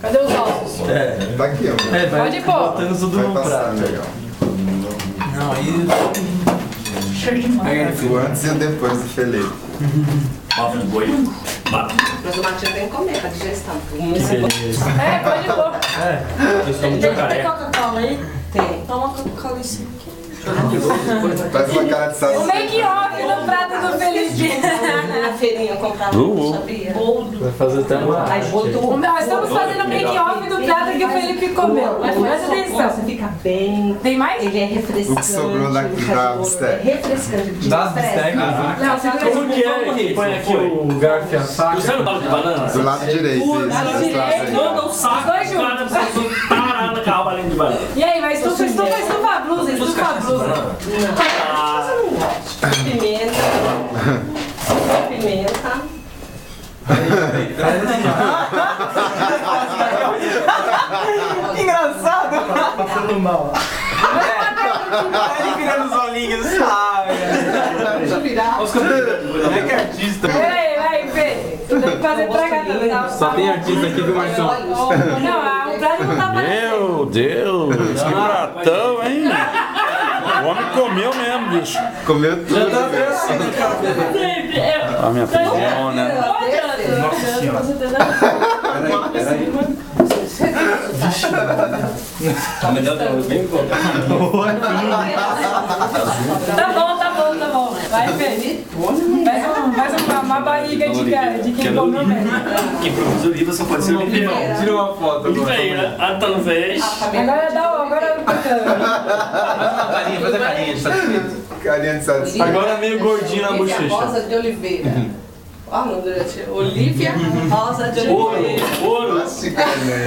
Cadê os ossos? Tá aqui, ó. Pode pôr. Botando tudo no prato. Legal. Não, aí... Cheio de mão. O antes e o depois do feleiro. Ovo de boi. Mas o Matheus tem que comer pra digestão. Que beleza. Pode pôr. Eu sou muito Tem careca. Coca-Cola aí? Tem. Toma Coca-Cola em cima aqui. Faz uma cara de O salsicha. make-off no prato do Felipe. Na feirinha eu comprava, sabia? Vai fazer até uma Aí arte. botou. Nós estamos fazendo make-off do prato que o Felipe comeu. Mas presta Você atenção. fica bem. Tem mais? Ele é refrescante. O que sobrou da É refrescante. Das bistecas? Não, segura Como que é? Põe aqui o garfo e a faca. Você não bala de banana? Do lado direito, isso. lado Desse lado direito. aí. Manda um saco. Os dois Cara, juntos. você tarado com a balinha de banana. E aí, vai estufa a blusa, estufa a blusa. Pimenta. Pimenta. Engraçado. Passando mal. Ele virando os olhinhos, sabe? Deixa eu virar. É que artista. Vai, Fê. Tu tem que fazer pra cá, tá? Só tem artista aqui, viu, Marcão? Não, o prato não tá aparecendo. Meu Deus, que pratão, hein? O homem comeu mesmo, bicho. Comeu tudo. Já tá assim, cara. A minha primona. Nossa senhora. Tá melhor bem bom. Tá bom. Vai, Fê. Faz uma barriga de quem comeu mesmo. Quem produz o livro só pode ser o Oliveira. Tira uma foto agora. Oliveira, Anta não fez. Agora Faz a carinha de satisfeito. Carinha de satisfação. Agora meio gordinho na bochecha. Rosa de Oliveira. Ó, não, durante. Olivia Rosa de Oliveira. Ouro. Nossa, carinha.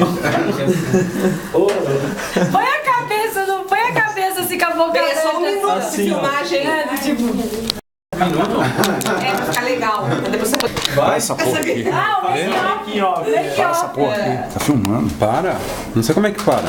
põe a cabeça, não põe a cabeça assim com a boca É só um aberta. minuto de Assim, ó. filmagem. É, tipo... É pra ficar legal. Depois você pode. Vai essa porra aqui. Ah, o make-off. Aqui, ó. Para essa porra aqui. Tá filmando. Para. Não sei como é que para.